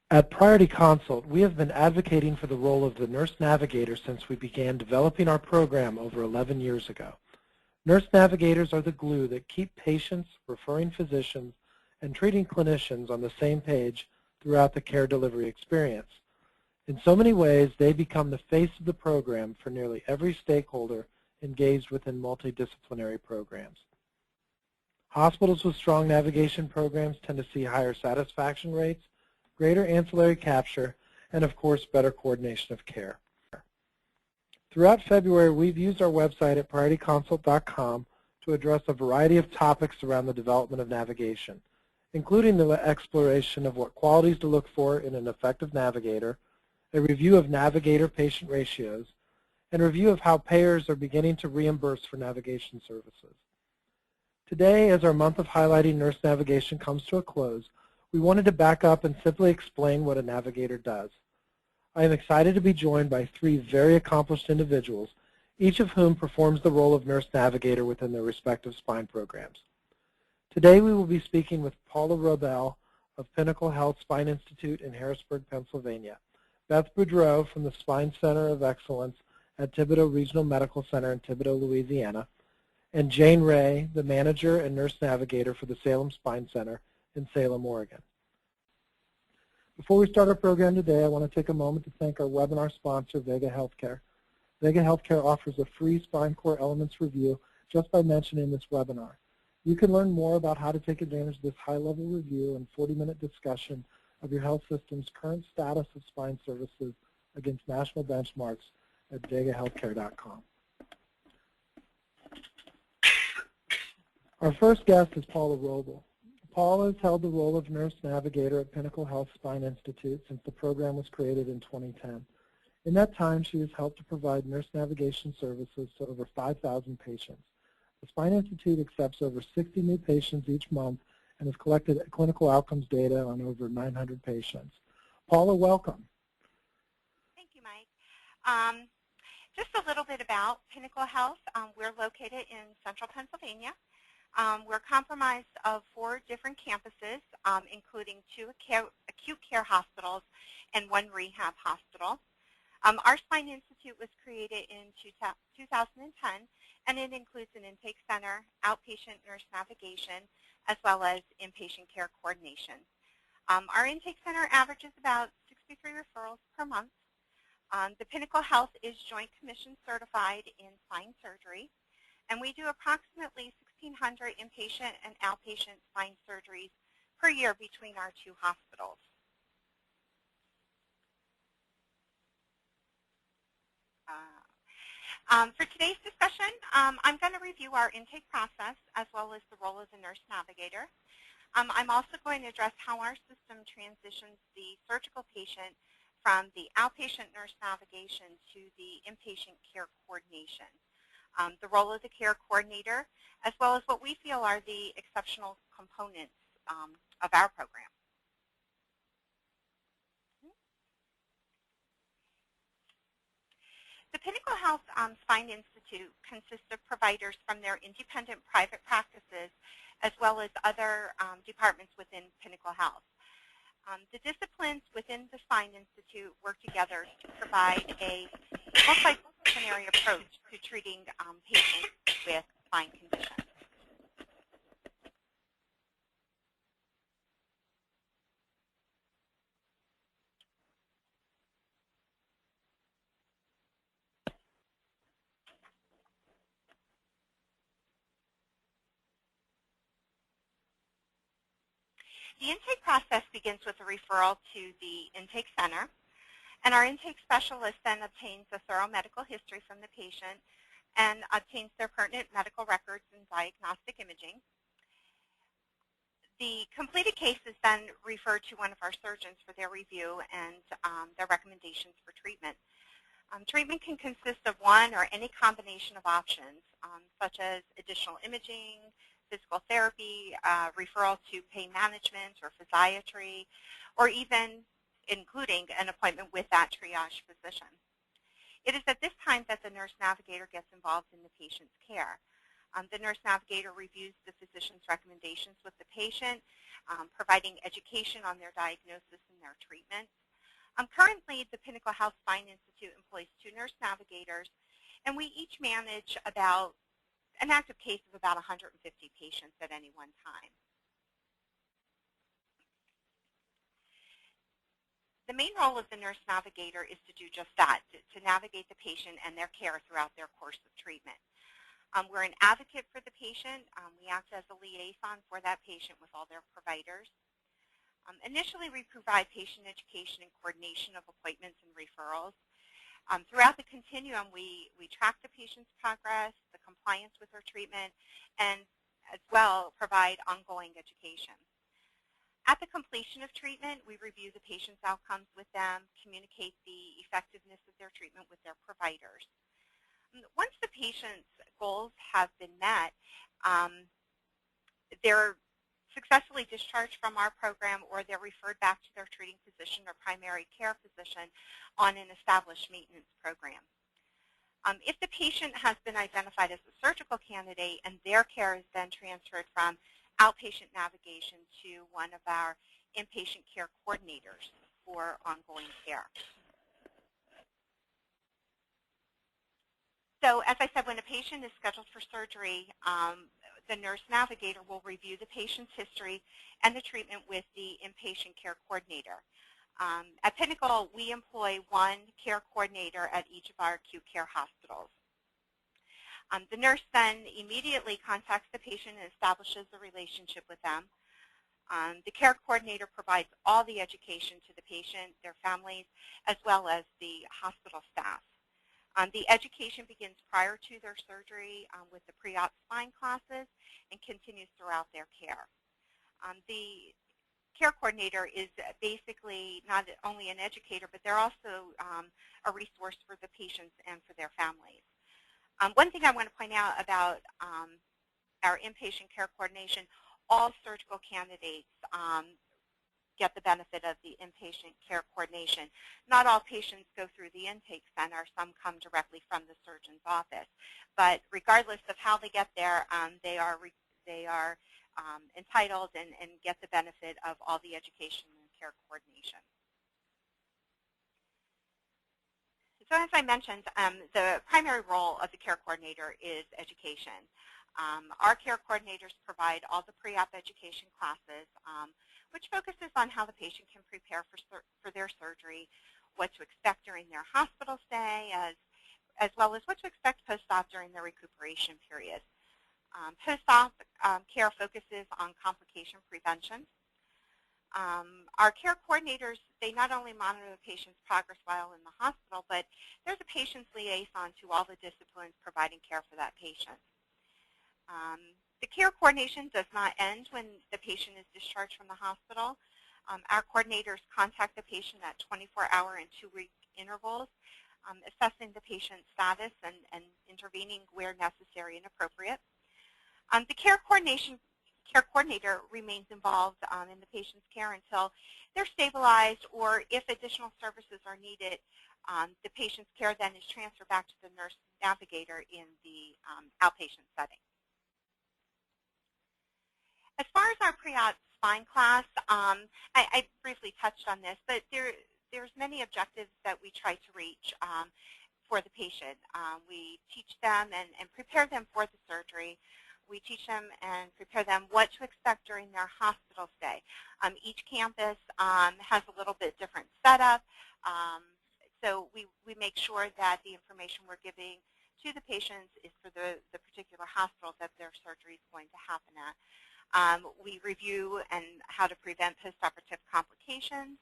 At Priority Consult, we have been advocating for the role of the nurse navigator since we began developing our program over 11 years ago. Nurse navigators are the glue that keep patients, referring physicians, and treating clinicians on the same page throughout the care delivery experience. In so many ways, they become the face of the program for nearly every stakeholder engaged within multidisciplinary programs. Hospitals with strong navigation programs tend to see higher satisfaction rates, greater ancillary capture, and of course, better coordination of care. Throughout February, we've used our website at priorityconsult.com to address a variety of topics around the development of navigation, including the exploration of what qualities to look for in an effective navigator, a review of navigator-patient ratios, and a review of how payers are beginning to reimburse for navigation services. Today, as our month of highlighting nurse navigation comes to a close, we wanted to back up and simply explain what a navigator does. I am excited to be joined by three very accomplished individuals, each of whom performs the role of nurse navigator within their respective spine programs. Today we will be speaking with Paula Robel of Pinnacle Health Spine Institute in Harrisburg, Pennsylvania, Beth Boudreau from the Spine Center of Excellence at Thibodaux Regional Medical Center in Thibodaux, Louisiana, and Jane Ray, the manager and nurse navigator for the Salem Spine Center in Salem, Oregon. Before we start our program today, I want to take a moment to thank our webinar sponsor, Vega Healthcare. Vega Healthcare offers a free Spine Core Elements review just by mentioning this webinar. You can learn more about how to take advantage of this high-level review and 40-minute discussion of your health system's current status of spine services against national benchmarks at vegahealthcare.com. Our first guest is Paula Robel. Paula has held the role of nurse navigator at Pinnacle Health Spine Institute since the program was created in 2010. In that time, she has helped to provide nurse navigation services to over 5,000 patients. The Spine Institute accepts over 60 new patients each month and has collected clinical outcomes data on over 900 patients. Paula, welcome. Thank you, Mike. Just a little bit about Pinnacle Health. We're located in central Pennsylvania. We're comprised of 4 different campuses, including 2 acute care hospitals and 1 rehab hospital. Our Spine Institute was created in 2010, and it includes an intake center, outpatient nurse navigation, as well as inpatient care coordination. Our intake center averages about 63 referrals per month. The Pinnacle Health is Joint Commission certified in spine surgery, and we do approximately 1,600 inpatient and outpatient spine surgeries per year between our 2 hospitals. For today's discussion, I'm going to review our intake process as well as the role of the nurse navigator. I'm also going to address how our system transitions the surgical patient from the outpatient nurse navigation to the inpatient care coordination. The role of the care coordinator, as well as what we feel are the exceptional components of our program. The Pinnacle Health Spine Institute consists of providers from their independent private practices as well as other departments within Pinnacle Health. The disciplines within the Spine Institute work together to provide a multidisciplinary approach to treating patients with spine conditions. The intake process begins with a referral to the intake center, and our intake specialist then obtains a thorough medical history from the patient and obtains their pertinent medical records and diagnostic imaging. The completed case is then referred to one of our surgeons for their review and their recommendations for treatment. Treatment can consist of one or any combination of options, such as additional imaging, physical therapy, referral to pain management or physiatry, or even including an appointment with that triage physician. It is at this time that the nurse navigator gets involved in the patient's care. The nurse navigator reviews the physician's recommendations with the patient, providing education on their diagnosis and their treatment. Currently, the Pinnacle Health Spine Institute employs 2 nurse navigators, and we each manage about an active case of about 150 patients at any one time. The main role of the nurse navigator is to do just that, to navigate the patient and their care throughout their course of treatment. We're an advocate for the patient. We act as a liaison for that patient with all their providers. Initially, we provide patient education and coordination of appointments and referrals. Throughout the continuum, we track the patient's progress, the compliance with their treatment, and as well provide ongoing education. At the completion of treatment, we review the patient's outcomes with them, communicate the effectiveness of their treatment with their providers. Once the patient's goals have been met, they're successfully discharged from our program, or they're referred back to their treating physician or primary care physician on an established maintenance program. If the patient has been identified as a surgical candidate and their care is then transferred from outpatient navigation to one of our inpatient care coordinators for ongoing care. So as I said, when a patient is scheduled for surgery, the nurse navigator will review the patient's history and the treatment with the inpatient care coordinator. At Pinnacle, we employ 1 care coordinator at each of our acute care hospitals. The nurse then immediately contacts the patient and establishes a relationship with them. The care coordinator provides all the education to the patient, their families, as well as the hospital staff. The education begins prior to their surgery with the pre-op spine classes and continues throughout their care. The care coordinator is basically not only an educator, but they're also a resource for the patients and for their families. One thing I want to point out about our inpatient care coordination, all surgical candidates get the benefit of the inpatient care coordination. Not all patients go through the intake center. Some come directly from the surgeon's office. But regardless of how they get there, they are entitled and get the benefit of all the education and care coordination. So as I mentioned, the primary role of the care coordinator is education. Our care coordinators provide all the pre-op education classes, which focuses on how the patient can prepare for their surgery, what to expect during their hospital stay, as well as what to expect post-op during their recuperation period. Post-op care focuses on complication prevention. Our care coordinators, they not only monitor the patient's progress while in the hospital, but there's a patient's liaison to all the disciplines providing care for that patient. The care coordination does not end when the patient is discharged from the hospital. Our coordinators contact the patient at 24-hour and 2-week intervals, assessing the patient's status and intervening where necessary and appropriate. The care coordinator remains involved in the patient's care until they're stabilized, or if additional services are needed, the patient's care then is transferred back to the nurse navigator in the outpatient setting. As far as our pre-op spine class, I briefly touched on this, but there's many objectives that we try to reach for the patient. We teach them and prepare them for the surgery. We teach them and prepare them what to expect during their hospital stay. Each campus has a little bit different setup, so we make sure that the information we're giving to the patients is for the particular hospital that their surgery is going to happen at. We review and how to prevent postoperative complications.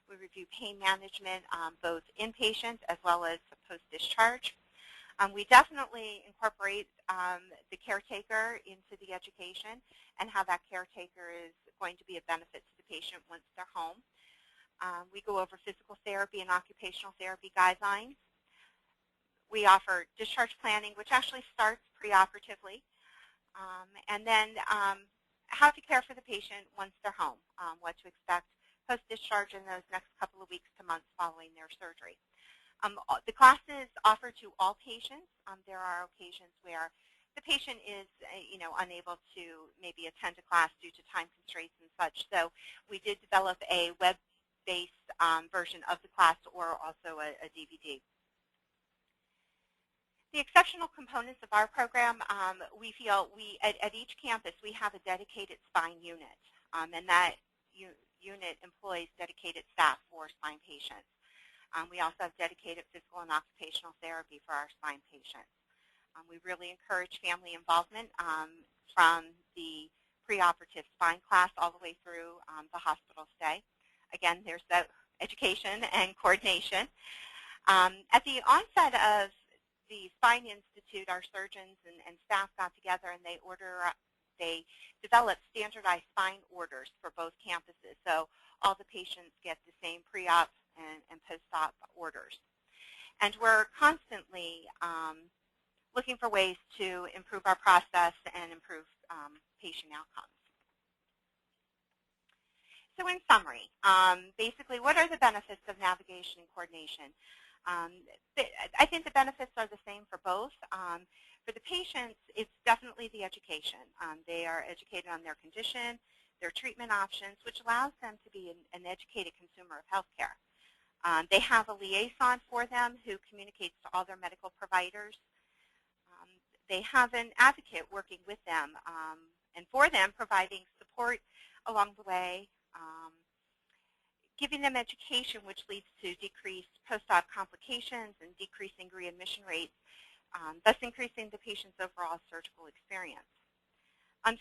We review pain management, both inpatient as well as post-discharge. We definitely incorporate the caretaker into the education and how that caretaker is going to be a benefit to the patient once they're home. We go over physical therapy and occupational therapy guidelines. We offer discharge planning, which actually starts preoperatively, and then how to care for the patient once they're home, what to expect post-discharge in those next couple of weeks to months following their surgery. The class is offered to all patients. There are occasions where the patient is, unable to maybe attend a class due to time constraints and such. So we did develop a web-based version of the class, or also a DVD. The exceptional components of our program, we feel at each campus we have a dedicated spine unit, and that unit employs dedicated staff for spine patients. We also have dedicated physical and occupational therapy for our spine patients. We really encourage family involvement from the preoperative spine class all the way through the hospital stay. Again, there's that education and coordination. At the onset of the Spine Institute, our surgeons and staff got together and they developed standardized spine orders for both campuses. So all the patients get the same pre-op and post-op orders. And we're constantly looking for ways to improve our process and improve patient outcomes. So in summary, basically, what are the benefits of navigation and coordination? I think the benefits are the same for both. For the patients, it's definitely the education. They are educated on their condition, their treatment options, which allows them to be an educated consumer of healthcare. They have a liaison for them who communicates to all their medical providers. They have an advocate working with them and for them, providing support along the way, giving them education, which leads to decreased post-op complications and decreasing readmission rates, thus increasing the patient's overall surgical experience.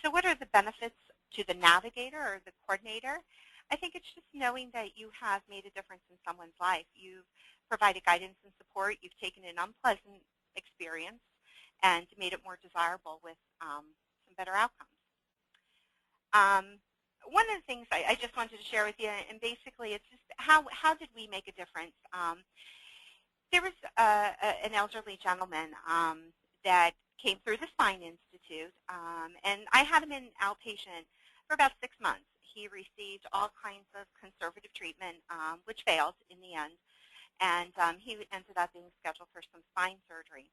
So what are the benefits to the navigator or the coordinator? I think it's just knowing that you have made a difference in someone's life. You've provided guidance and support. You've taken an unpleasant experience and made it more desirable with some better outcomes. One of the things I just wanted to share with you, and basically it's just how did we make a difference? There was an elderly gentleman that came through the Spine Institute, and I had him in outpatient for about 6 months. He received all kinds of conservative treatment, which failed in the end, and he ended up being scheduled for some spine surgery.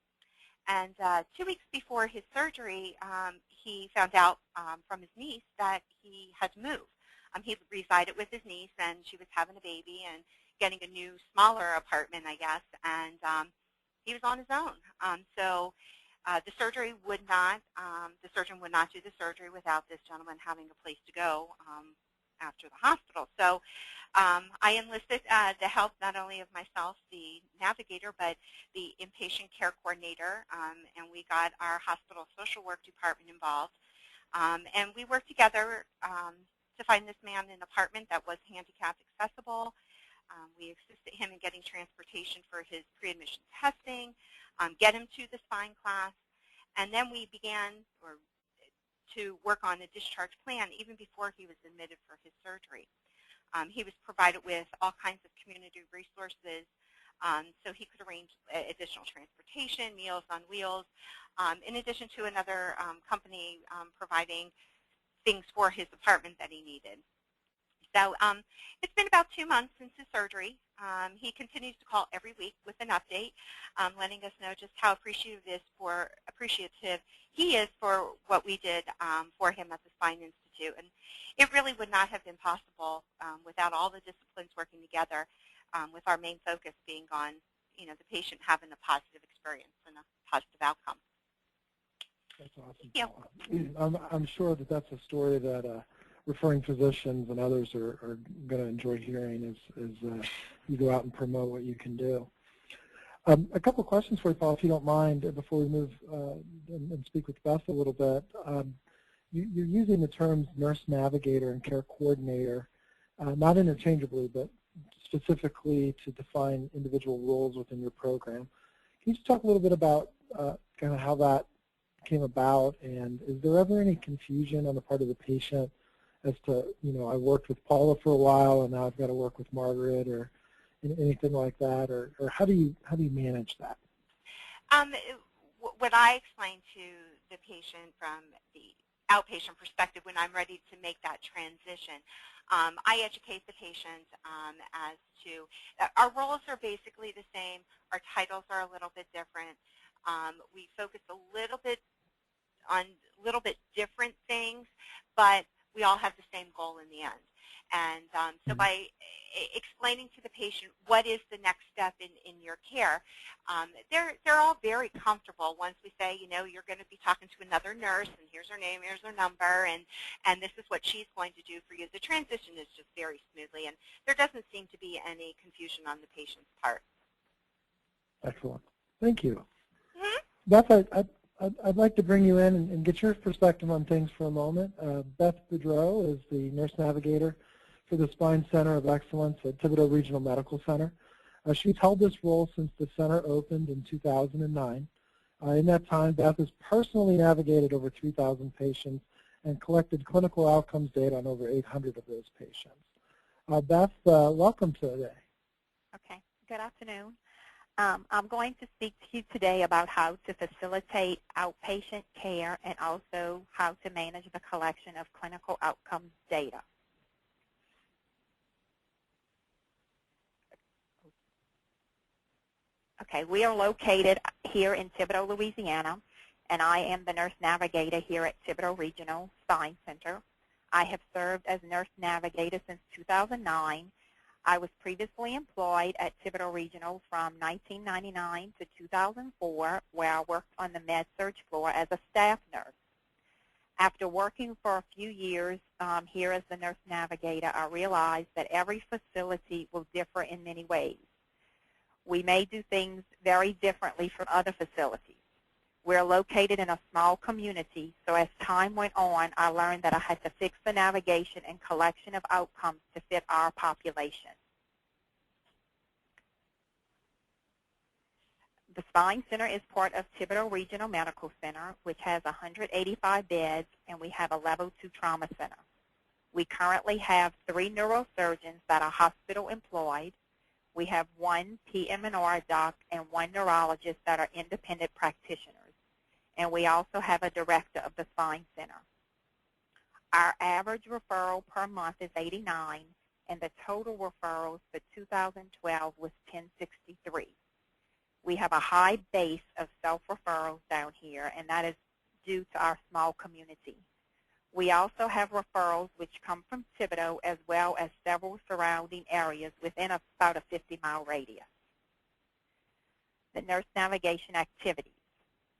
And 2 weeks before his surgery, he found out from his niece that he had to move. He resided with his niece, and she was having a baby and getting a new, smaller apartment, I guess, and he was on his own. So the surgery would not, the surgeon would not do the surgery without this gentleman having a place to go after the hospital. So I enlisted the help not only of myself, the navigator, but the inpatient care coordinator, and we got our hospital social work department involved. And we worked together to find this man an apartment that was handicap accessible. We assisted him in getting transportation for his pre-admission testing, get him to the spine class, and then we began to work on a discharge plan even before he was admitted for his surgery. He was provided with all kinds of community resources so he could arrange additional transportation, Meals on Wheels, in addition to another company providing things for his apartment that he needed. So it's been about 2 months since his surgery. He continues to call every week with an update, letting us know just how appreciative he is for what we did for him at the Spine Institute. And it really would not have been possible without all the disciplines working together, with our main focus being on the patient having a positive experience and a positive outcome. That's awesome. I'm sure that that's a story that referring physicians and others are going to enjoy hearing as you go out and promote what you can do. A couple of questions for you, Paul, if you don't mind, before we move and speak with Beth a little bit. You're using the terms nurse navigator and care coordinator, not interchangeably, but specifically to define individual roles within your program. Can you just talk a little bit about kind of how that came about, and is there ever any confusion on the part of the patient as to, I worked with Paula for a while and now I've got to work with Margaret, or anything like that, or how do you manage that? What I explain to the patient from the outpatient perspective when I'm ready to make that transition, I educate the patient as to, our roles are basically the same, our titles are a little bit different. We focus a little bit on little bit different things, but we all have the same goal in the end. And so by explaining to the patient what is the next step in your care, they're all very comfortable once we say, you know, you're going to be talking to another nurse, and here's her name, here's her number, and this is what she's going to do for you. The transition is just very smoothly, and there doesn't seem to be any confusion on the patient's part. Excellent. Thank you. Beth, I'd like to bring you in and get your perspective on things for a moment. Beth Thibodaux is the nurse navigator for the Spine Center of Excellence at Thibodaux Regional Medical Center. She's held this role since the center opened in 2009. In that time, Beth has personally navigated over 3,000 patients and collected clinical outcomes data on over 800 of those patients. Beth, welcome today. Okay, good afternoon. I'm going to speak to you today about how to facilitate outpatient care and also how to manage the collection of clinical outcomes data. Okay, we are located here in Thibodaux, Louisiana, and I am the nurse navigator here at Thibodaux Regional Spine Center. I have served as nurse navigator since 2009. I was previously employed at Thibodaux Regional from 1999 to 2004, where I worked on the med-surg floor as a staff nurse. After working for a few years here as the nurse navigator, I realized that every facility will differ in many ways. We may do things very differently from other facilities. We're located in a small community, so as time went on, I learned that I had to fix the navigation and collection of outcomes to fit our population. The Spine Center is part of Thibodaux Regional Medical Center, which has 185 beds, and we have a Level 2 trauma center. We currently have 3 neurosurgeons that are hospital employed. We have 1 PM&R doc and 1 neurologist that are independent practitioners. And we also have a director of the Spine Center. Our average referral per month is 89, and the total referrals for 2012 was 1063. We have a high base of self-referrals down here, and that is due to our small community. We also have referrals which come from Thibodaux as well as several surrounding areas within about a 50-mile radius. The nurse navigation activities.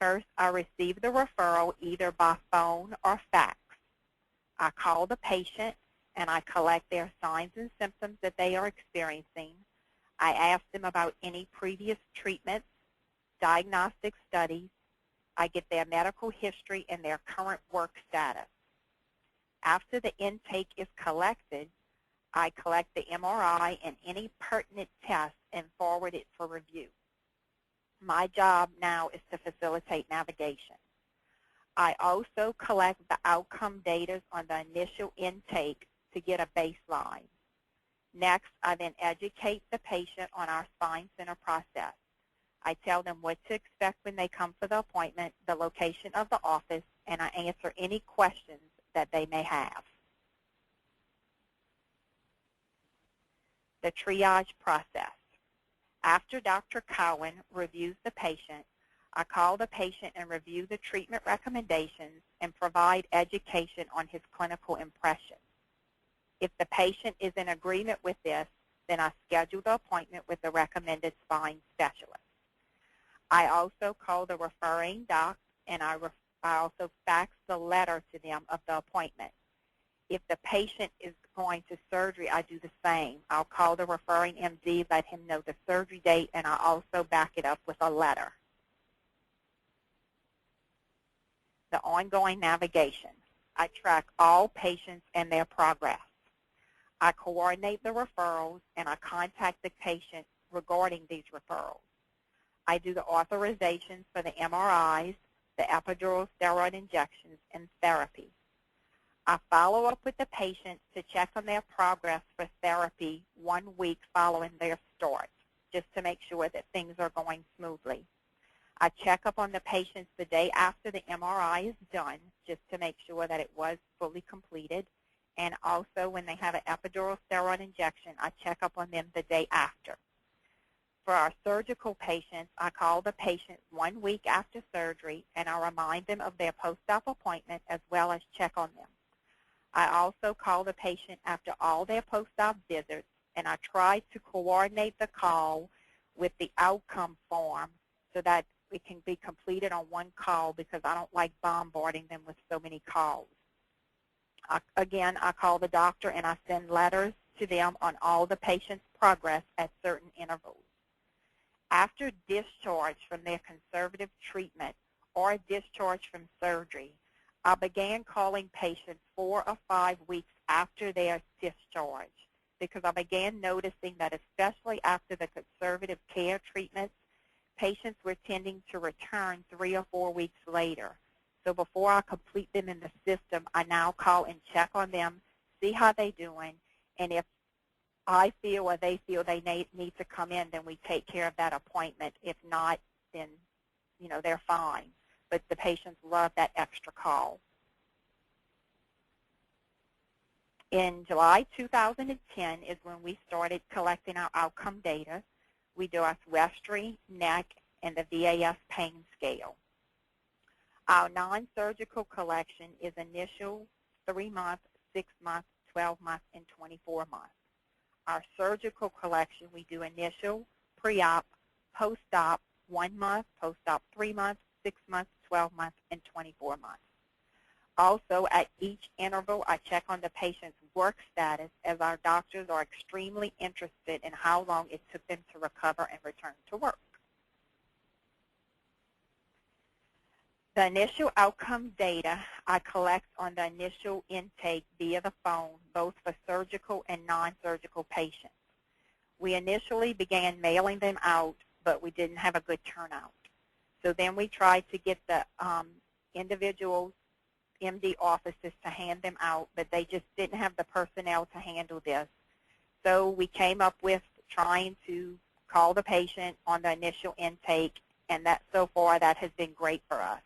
First, I receive the referral either by phone or fax. I call the patient and I collect their signs and symptoms that they are experiencing. I ask them about any previous treatments, diagnostic studies. I get their medical history and their current work status. After the intake is collected, I collect the MRI and any pertinent tests and forward it for review. My job now is to facilitate navigation. I also collect the outcome data on the initial intake to get a baseline. Next, I then educate the patient on our Spine Center process. I tell them what to expect when they come for the appointment, the location of the office, and I answer any questions that they may have. The triage process. After Dr. Cowan reviews the patient, I call the patient and review the treatment recommendations and provide education on his clinical impression. If the patient is in agreement with this, then I schedule the appointment with the recommended spine specialist. I also call the referring doc, and I also fax the letter to them of the appointment. If the patient is going to surgery, I do the same. I'll call the referring MD, let him know the surgery date, and I also back it up with a letter. The ongoing navigation. I track all patients and their progress. I coordinate the referrals, and I contact the patient regarding these referrals. I do the authorizations for the MRIs, the epidural steroid injections, and therapy. I follow up with the patients to check on their progress for therapy 1 week following their start, just to make sure that things are going smoothly. I check up on the patients the day after the MRI is done, just to make sure that it was fully completed. And also when they have an epidural steroid injection, I check up on them the day after. For our surgical patients, I call the patient 1 week after surgery, and I remind them of their post-op appointment as well as check on them. I also call the patient after all their post-op visits, and I try to coordinate the call with the outcome form so that it can be completed on one call, because I don't like bombarding them with so many calls. Again, I call the doctor and I send letters to them on all the patient's progress at certain intervals. After discharge from their conservative treatment or discharge from surgery, I began calling patients 4 or 5 weeks after their discharge, because I began noticing that especially after the conservative care treatments, patients were tending to return 3 or 4 weeks later. So before I complete them in the system, I now call and check on them, see how they're doing, and if I feel or they feel they need to come in, then we take care of that appointment. If not, then, they're fine. But the patients love that extra call. In July 2010 is when we started collecting our outcome data. We do our Westry, neck, and the VAS pain scale. Our non-surgical collection is initial 3-month, 6-month, 12-month, and 24-month. Our surgical collection, we do initial, pre-op, post-op, 1 month, post-op 3 months, 6 months, 12 months, and 24 months. Also, at each interval, I check on the patient's work status, as our doctors are extremely interested in how long it took them to recover and return to work. The initial outcome data I collect on the initial intake via the phone, both for surgical and non-surgical patients. We initially began mailing them out, but we didn't have a good turnout. So then we tried to get the individual MD offices to hand them out, but they just didn't have the personnel to handle this. So we came up with trying to call the patient on the initial intake, and that so far that has been great for us.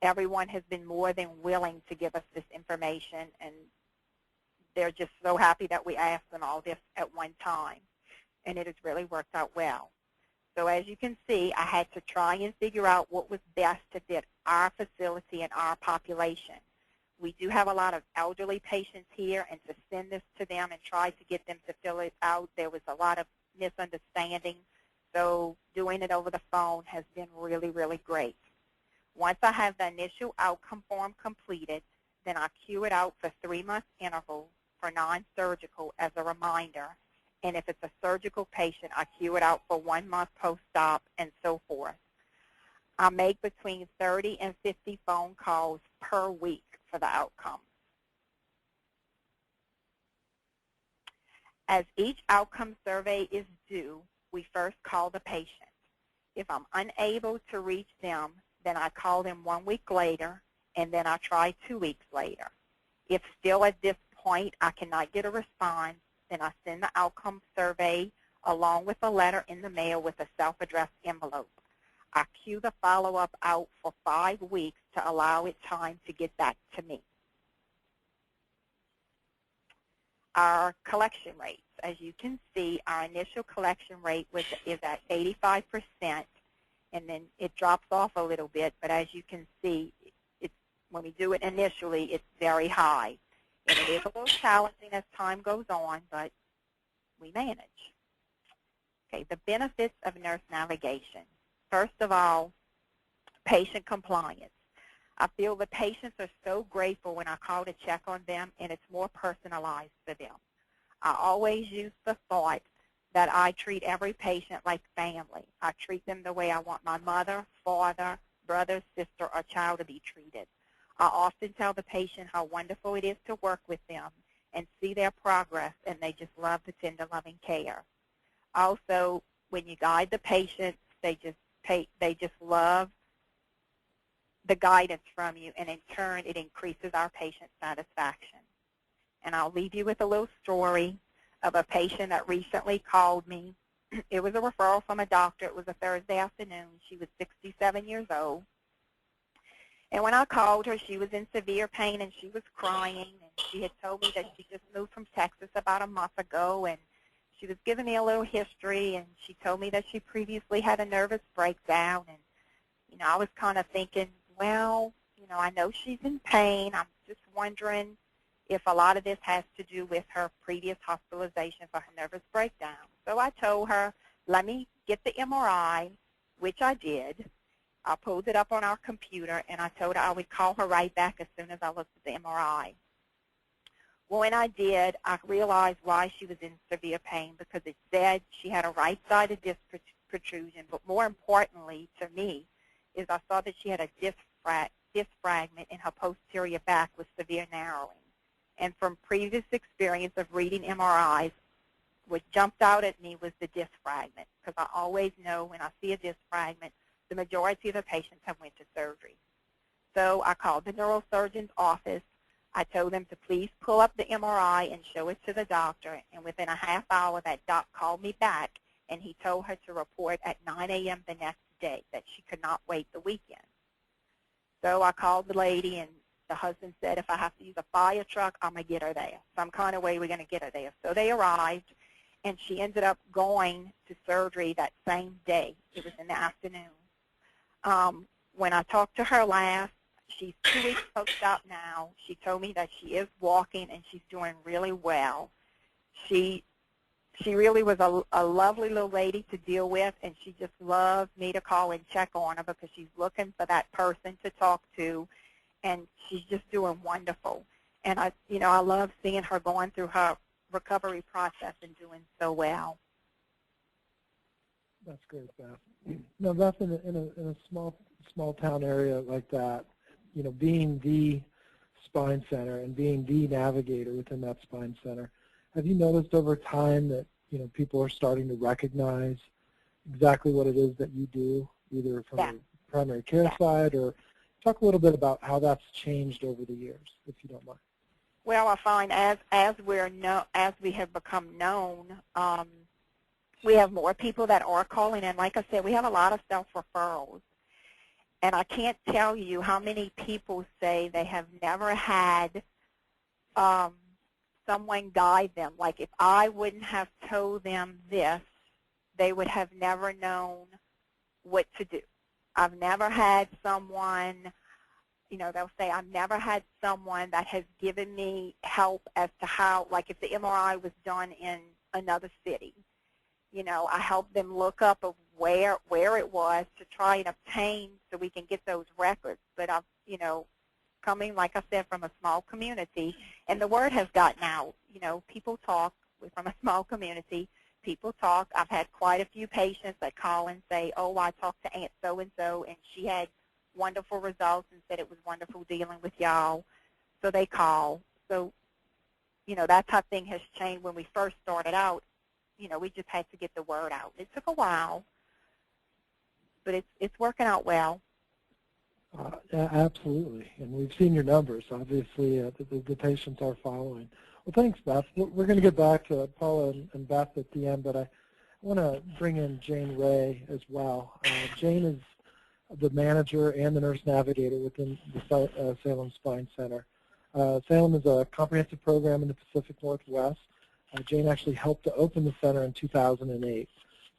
Everyone has been more than willing to give us this information, and they're just so happy that we asked them all this at one time, and it has really worked out well. So as you can see, I had to try and figure out what was best to fit our facility and our population. We do have a lot of elderly patients here, and to send this to them and try to get them to fill it out, there was a lot of misunderstanding. So doing it over the phone has been really, really great. Once I have the initial outcome form completed, then I queue it out for 3-month intervals for non-surgical as a reminder. And if it's a surgical patient, I queue it out for 1 month post-op and so forth. I make between 30 and 50 phone calls per week for the outcome. As each outcome survey is due, we first call the patient. If I'm unable to reach them, then I call them 1 week later, and then I try 2 weeks later. If still at this point I cannot get a response, then I send the outcome survey along with a letter in the mail with a self-addressed envelope. I queue the follow-up out for 5 weeks to allow it time to get back to me. Our collection rates, as you can see, our initial collection rate is at 85%. And then it drops off a little bit, but as you can see, when we do it initially, it's very high. And it is a little challenging as time goes on, but we manage. Okay, the benefits of nurse navigation. First of all, patient compliance. I feel the patients are so grateful when I call to check on them, and it's more personalized for them. I always use the thought that I treat every patient like family. I treat them the way I want my mother, father, brother, sister, or child to be treated. I often tell the patient how wonderful it is to work with them and see their progress, and they just love the tender, loving care. Also, when you guide the patients, they just love the guidance from you, and in turn, it increases our patient satisfaction. And I'll leave you with a little story of a patient that recently called me. It was a referral from a doctor. It was a Thursday afternoon. She was 67 years old. And when I called her, she was in severe pain and she was crying. And she had told me that she just moved from Texas about a month ago, and she was giving me a little history, and she told me that she previously had a nervous breakdown. And, I was kind of thinking, well, I know she's in pain. I'm just wondering if a lot of this has to do with her previous hospitalization for her nervous breakdown. So I told her, let me get the MRI, which I did. I pulled it up on our computer, and I told her I would call her right back as soon as I looked at the MRI. Well, when I did, I realized why she was in severe pain, because it said she had a right-sided disc protrusion, but more importantly to me is I saw that she had a disc fragment in her posterior back with severe narrowing. And from previous experience of reading MRIs, what jumped out at me was the disc fragment, because I always know when I see a disc fragment, the majority of the patients have went to surgery. So I called the neurosurgeon's office. I told them to please pull up the MRI and show it to the doctor, and within a half hour that doc called me back, and he told her to report at 9 a.m. the next day, that she could not wait the weekend. So I called the lady, and the husband said, if I have to use a fire truck, I'm going to get her there. Some kind of way we're going to get her there. So they arrived, and she ended up going to surgery that same day. It was in the afternoon. When I talked to her last, she's 2 weeks post-op now. She told me that she is walking, and she's doing really well. She really was a lovely little lady to deal with, and she just loved me to call and check on her, because she's looking for that person to talk to, and she's just doing wonderful. And I love seeing her going through her recovery process and doing so well. That's great, Beth. Now, Beth, in a small town area like that, being the spine center and being the navigator within that spine center, have you noticed over time that people are starting to recognize exactly what it is that you do, either from the primary care side, or talk a little bit about how that's changed over the years, if you don't mind. Well, I find as we have become known, we have more people that are calling in. Like I said, we have a lot of self-referrals. And I can't tell you how many people say they have never had someone guide them. Like, if I wouldn't have told them this, they would have never known what to do. I've never had someone, they'll say, I've never had someone that has given me help as to how, like if the MRI was done in another city, I help them look up of where it was to try and obtain so we can get those records. But I've, coming, like I said, from a small community, and the word has gotten out. People talk. We're from a small community. People talk. I've had quite a few patients that call and say, oh, I talked to Aunt so-and-so, and she had wonderful results and said it was wonderful dealing with y'all. So they call. So, that's how things has changed. When we first started out, we just had to get the word out. It took a while, but it's working out well. Absolutely, and we've seen your numbers. Obviously, the patients are following. Well, thanks, Beth. We're going to get back to Paula and Beth at the end, but I want to bring in Jane Ray as well. Jane is the manager and the nurse navigator within the Salem Spine Center. Salem is a comprehensive program in the Pacific Northwest. Jane actually helped to open the center in 2008.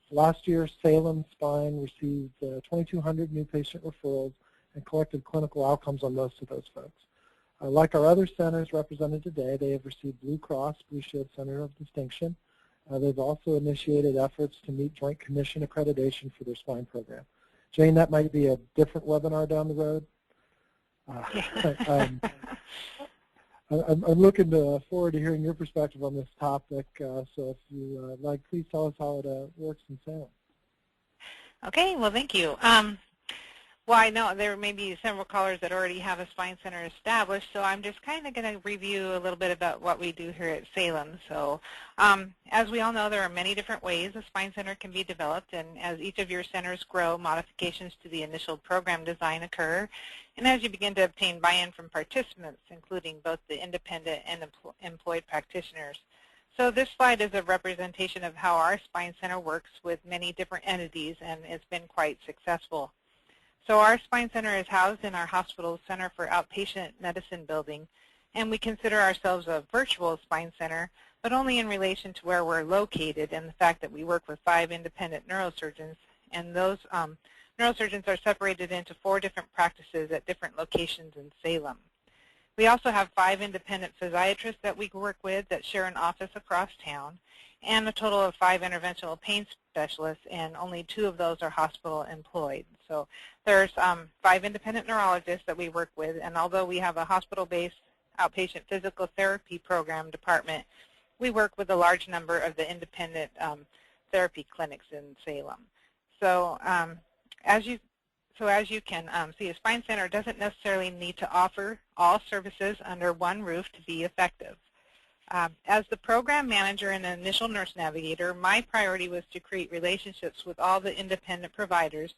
Last year, Salem Spine received 2,200 new patient referrals and collected clinical outcomes on most of those folks. Like our other centers represented today, they have received Blue Cross Blue Shield Center of Distinction. They've also initiated efforts to meet Joint Commission accreditation for their spine program. Jane, that might be a different webinar down the road. I'm looking forward to hearing your perspective on this topic. So if you like, please tell us how it works in Salem. Okay, well, thank you. Well, I know there may be several callers that already have a spine center established, so I'm just kind of going to review a little bit about what we do here at Salem. So as we all know, there are many different ways a spine center can be developed, and as each of your centers grow, modifications to the initial program design occur, and as you begin to obtain buy-in from participants, including both the independent and employed practitioners. So this slide is a representation of how our spine center works with many different entities, and it's been quite successful. So our spine center is housed in our hospital Center for Outpatient Medicine building, and we consider ourselves a virtual spine center but only in relation to where we're located and the fact that we work with 5 independent neurosurgeons, and those neurosurgeons are separated into 4 different practices at different locations in Salem. We also have 5 independent physiatrists that we work with that share an office across town, and a total of 5 interventional pain specialists, and only 2 of those are hospital employed. So there's 5 independent neurologists that we work with, and although we have a hospital-based outpatient physical therapy program department, we work with a large number of the independent therapy clinics in Salem. So as you can see, a spine center doesn't necessarily need to offer all services under one roof to be effective. As the program manager and initial nurse navigator, my priority was to create relationships with all the independent providers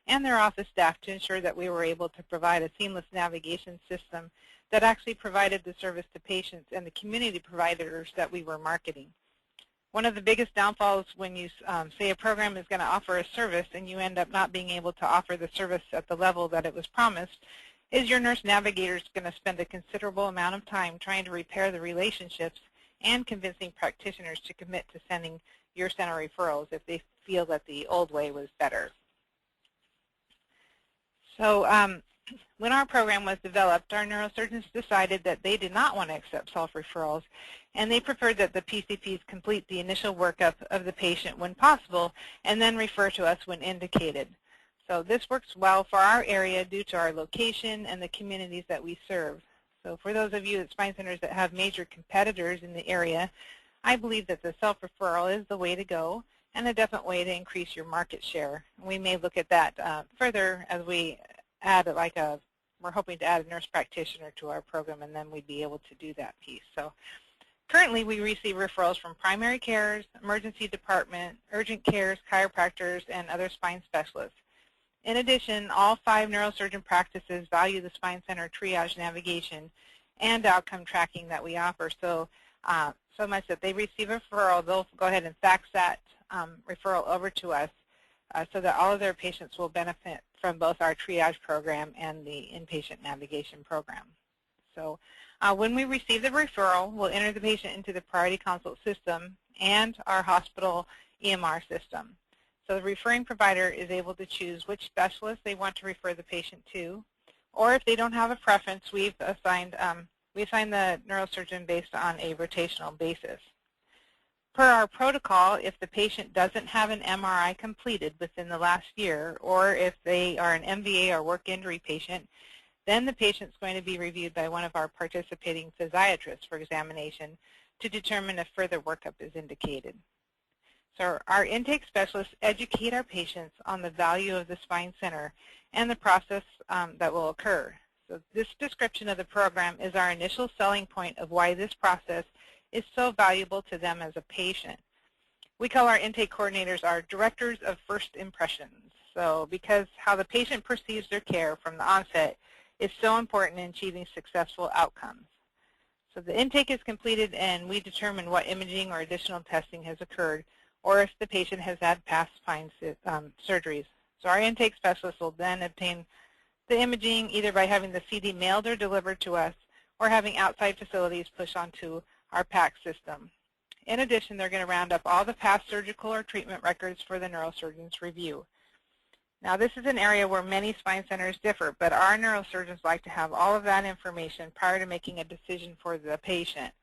and their office staff to ensure that we were able to provide a seamless navigation system that actually provided the service to patients and the community providers that we were marketing. One of the biggest downfalls when you say a program is going to offer a service and you end up not being able to offer the service at the level that it was promised is your nurse navigator is going to spend a considerable amount of time trying to repair the relationships and convincing practitioners to commit to sending your center referrals if they feel that the old way was better. So when our program was developed, our neurosurgeons decided that they did not want to accept self-referrals, and they preferred that the PCPs complete the initial workup of the patient when possible and then refer to us when indicated. So this works well for our area due to our location and the communities that we serve. So for those of you at spine centers that have major competitors in the area, I believe that the self-referral is the way to go and a definite way to increase your market share. We may look at that further as we add we're hoping to add a nurse practitioner to our program, and then we'd be able to do that piece. So currently we receive referrals from primary cares, emergency department, urgent cares, chiropractors, and other spine specialists. In addition, all 5 neurosurgeon practices value the spine center triage navigation and outcome tracking that we offer. So much that they receive a referral, they'll go ahead and fax that referral over to us so that all of their patients will benefit from both our triage program and the inpatient navigation program. So when we receive the referral, we'll enter the patient into the priority consult system and our hospital EMR system. So the referring provider is able to choose which specialist they want to refer the patient to, or if they don't have a preference, we assign the neurosurgeon based on a rotational basis. Per our protocol, if the patient doesn't have an MRI completed within the last year, or if they are an MVA or work injury patient, then the patient's going to be reviewed by one of our participating physiatrists for examination to determine if further workup is indicated. So our intake specialists educate our patients on the value of the spine center and the process that will occur. So this description of the program is our initial selling point of why this process is so valuable to them as a patient. We call our intake coordinators our directors of first impressions. So because how the patient perceives their care from the onset is so important in achieving successful outcomes. So the intake is completed and we determine what imaging or additional testing has occurred or if the patient has had past spine surgeries. So our intake specialist will then obtain the imaging either by having the CD mailed or delivered to us or having outside facilities push onto our PACS system. In addition, they're going to round up all the past surgical or treatment records for the neurosurgeon's review. Now, this is an area where many spine centers differ, but our neurosurgeons like to have all of that information prior to making a decision for the patient.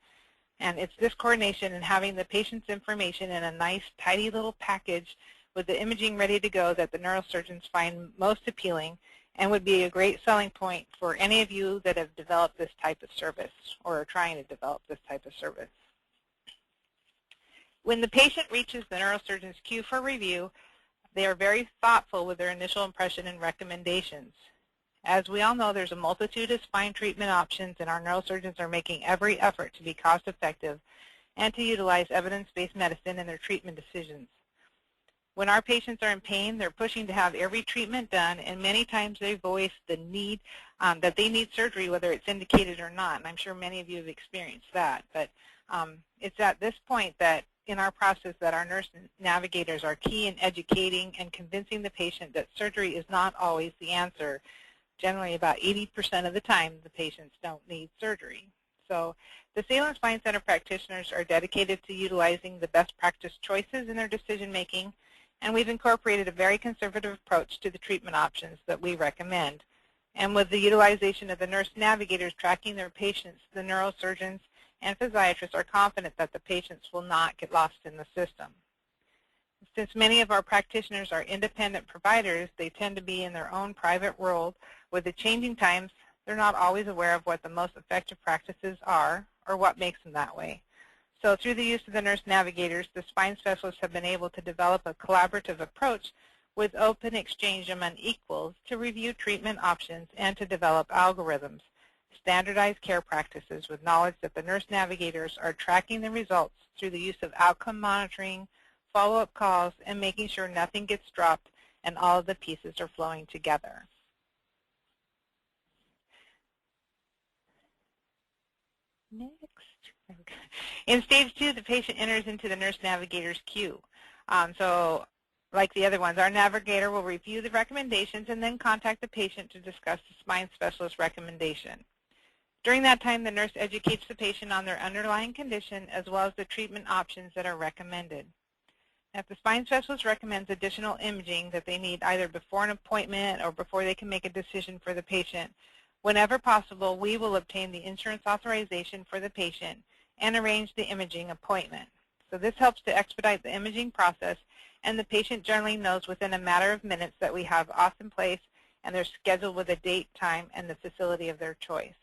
And it's this coordination and having the patient's information in a nice, tidy little package with the imaging ready to go that the neurosurgeons find most appealing and would be a great selling point for any of you that have developed this type of service or are trying to develop this type of service. When the patient reaches the neurosurgeon's queue for review, they are very thoughtful with their initial impression and recommendations. As we all know, there's a multitude of spine treatment options, and our neurosurgeons are making every effort to be cost-effective and to utilize evidence-based medicine in their treatment decisions. When our patients are in pain, they're pushing to have every treatment done, and many times they voice the need that they need surgery, whether it's indicated or not. And I'm sure many of you have experienced that. But it's at this point that in our process that our nurse navigators are key in educating and convincing the patient that surgery is not always the answer. Generally, about 80% of the time, the patients don't need surgery. So the Salem Spine Center practitioners are dedicated to utilizing the best practice choices in their decision making, and we've incorporated a very conservative approach to the treatment options that we recommend. And with the utilization of the nurse navigators tracking their patients, the neurosurgeons and physiatrists are confident that the patients will not get lost in the system. Since many of our practitioners are independent providers, they tend to be in their own private world. With the changing times, they're not always aware of what the most effective practices are or what makes them that way. So through the use of the nurse navigators, the spine specialists have been able to develop a collaborative approach with open exchange among equals to review treatment options and to develop algorithms, standardized care practices with knowledge that the nurse navigators are tracking the results through the use of outcome monitoring, follow-up calls, and making sure nothing gets dropped and all of the pieces are flowing together. Next. In stage 2, the patient enters into the nurse navigator's queue. So like the other ones, our navigator will review the recommendations and then contact the patient to discuss the spine specialist recommendation. During that time, the nurse educates the patient on their underlying condition as well as the treatment options that are recommended. If the spine specialist recommends additional imaging that they need either before an appointment or before they can make a decision for the patient, whenever possible, we will obtain the insurance authorization for the patient and arrange the imaging appointment. So this helps to expedite the imaging process, and the patient generally knows within a matter of minutes that we have auth in place and they're scheduled with a date, time, and the facility of their choice.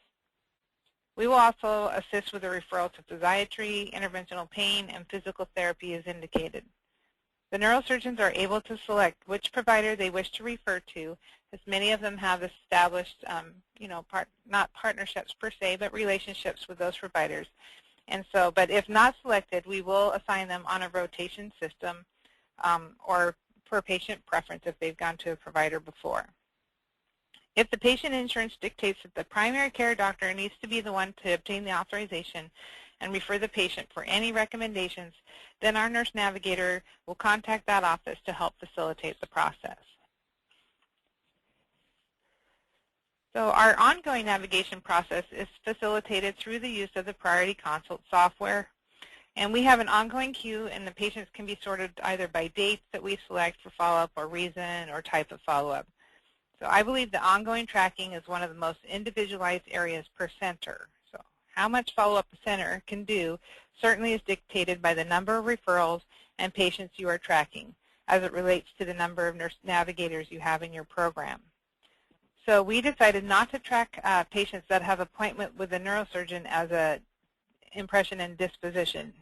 We will also assist with a referral to physiatry, interventional pain, and physical therapy as indicated. The neurosurgeons are able to select which provider they wish to refer to, as many of them have established, not partnerships per se, but relationships with those providers. And so, but if not selected, we will assign them on a rotation system or per patient preference if they've gone to a provider before. If the patient insurance dictates that the primary care doctor needs to be the one to obtain the authorization and refer the patient for any recommendations, then our nurse navigator will contact that office to help facilitate the process. So our ongoing navigation process is facilitated through the use of the Priority Consult software. And we have an ongoing queue, and the patients can be sorted either by dates that we select for follow-up or reason or type of follow-up. So I believe the ongoing tracking is one of the most individualized areas per center. So how much follow-up the center can do certainly is dictated by the number of referrals and patients you are tracking as it relates to the number of nurse navigators you have in your program. So we decided not to track patients that have appointment with a neurosurgeon as a impression and disposition.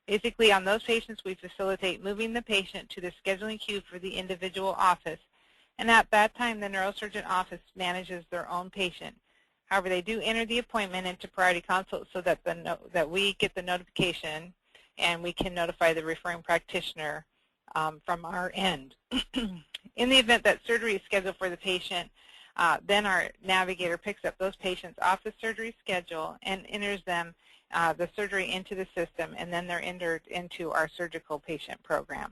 Basically, on those patients, we facilitate moving the patient to the scheduling queue for the individual office. And at that time, the neurosurgeon office manages their own patient. However, they do enter the appointment into Priority Consult so that, that we get the notification and we can notify the referring practitioner from our end. In the event that surgery is scheduled for the patient, then our navigator picks up those patients off the surgery schedule and enters them, the surgery into the system, and then they're entered into our surgical patient program.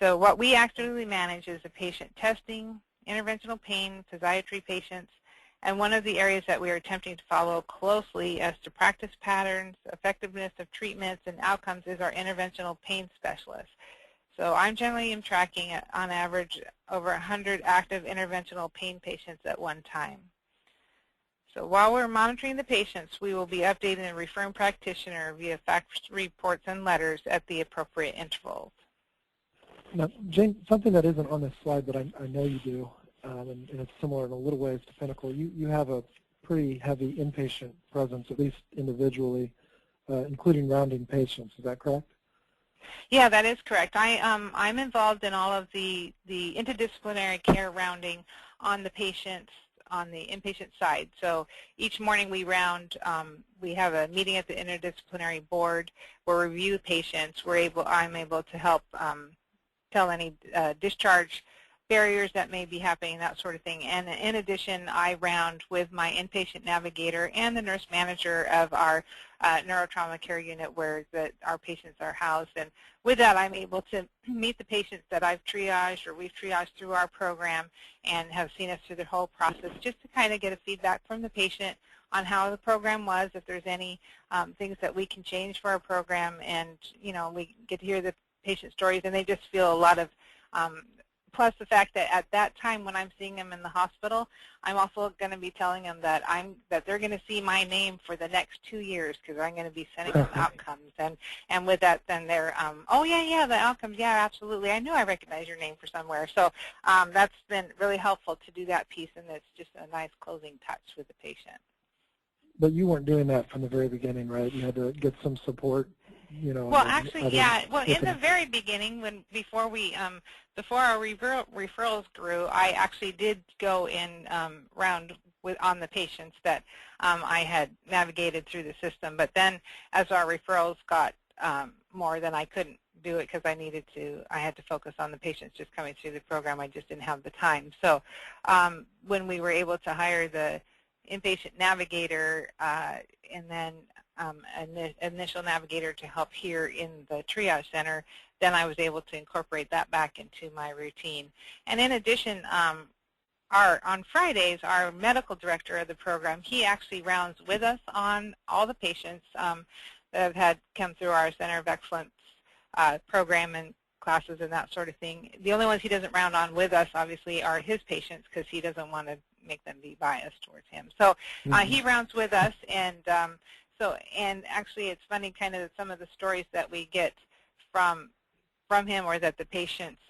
So what we actively manage is the patient testing, interventional pain, physiatry patients, and one of the areas that we are attempting to follow closely as to practice patterns, effectiveness of treatments, and outcomes is our interventional pain specialist. So I'm generally tracking on average over 100 active interventional pain patients at one time. So while we're monitoring the patients, we will be updating the referring practitioner via fax reports and letters at the appropriate intervals. Now, Jane, something that isn't on this slide, but I know you do, and it's similar in a little ways to Pinnacle, you have a pretty heavy inpatient presence, at least individually, including rounding patients. Is that correct? Yeah, that is correct. I'm involved in all of the interdisciplinary care rounding on the patients on the inpatient side. So each morning we round, we have a meeting at the interdisciplinary board where we review patients. I'm able to help tell any discharge barriers that may be happening, that sort of thing. And in addition, I round with my inpatient navigator and the nurse manager of our neurotrauma care unit where our patients are housed. And with that, I'm able to meet the patients that I've triaged or we've triaged through our program and have seen us through the whole process just to kind of get a feedback from the patient how the program was, if there's any things that we can change for our program, and we get to hear the patient stories, and they just feel a lot of plus the fact that at that time when I'm seeing them in the hospital, I'm also going to be telling them that they're going to see my name for the next 2 years, because I'm going to be sending them outcomes. And with that, then they're, oh, yeah, the outcomes, yeah, absolutely. I knew I recognized your name for somewhere. So that's been really helpful to do that piece, and it's just a nice closing touch with the patient. But you weren't doing that from the very beginning, right? You had to get some support. Well, actually, yeah. Well, in the very beginning, before our referrals grew, I actually did go in round on the patients that I had navigated through the system. But then, as our referrals got more, then I couldn't do it because I had to focus on the patients just coming through the program. I just didn't have the time. So when we were able to hire the inpatient navigator and then an initial navigator to help here in the triage center, then I was able to incorporate that back into my routine. And in addition, on Fridays, our medical director of the program, he actually rounds with us on all the patients that have had come through our Center of Excellence program and classes and that sort of thing. The only ones he doesn't round on with us, obviously, are his patients, because he doesn't want to make them be biased towards him. So he rounds with us, and and actually it's funny, kind of some of the stories that we get from him, or that the patients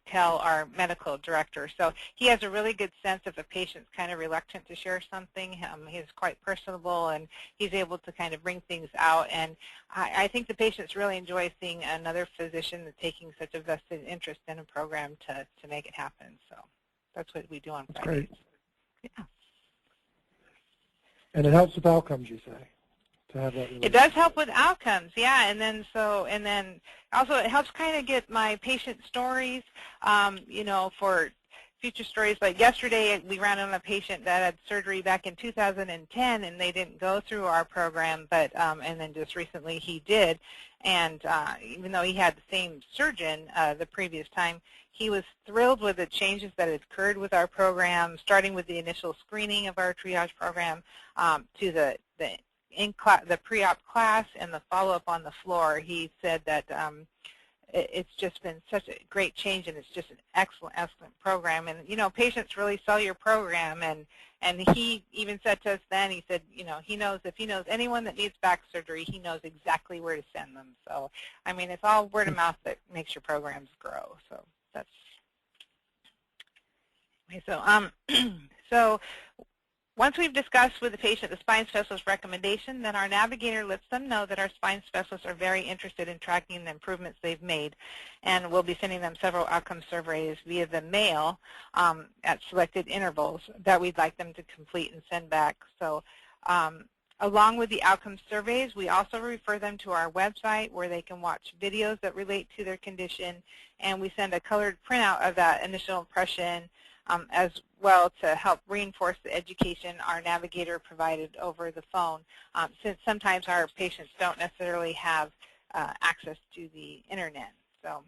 tell our medical director. So he has a really good sense if a patient's kind of reluctant to share something. He's quite personable, and he's able to kind of bring things out. And I think the patients really enjoy seeing another physician that's taking such a vested interest in a program to make it happen. So that's what we do on Fridays. Great. Yeah. And it helps with outcomes, you say, to have that relationship. It does help with outcomes, yeah. And then also it helps kind of get my patient stories, for future stories. Like yesterday, we ran on a patient that had surgery back in 2010, and they didn't go through our program, but and then just recently he did. And even though he had the same surgeon the previous time, he was thrilled with the changes that had occurred with our program, starting with the initial screening of our triage program to the pre-op class and the follow-up on the floor. He said that it's just been such a great change, and it's just an excellent program. And patients really sell your program. And he even said to us then, he said, he knows if he knows anyone that needs back surgery, he knows exactly where to send them. So I mean, it's all word of mouth that makes your programs grow. So that's so once we've discussed with the patient the spine specialist recommendation, then our navigator lets them know that our spine specialists are very interested in tracking the improvements they've made, and we'll be sending them several outcome surveys via the mail at selected intervals that we'd like them to complete and send back. So along with the outcome surveys, we also refer them to our website where they can watch videos that relate to their condition, and we send a colored printout of that initial impression as well to help reinforce the education our navigator provided over the phone, since sometimes our patients don't necessarily have access to the internet. So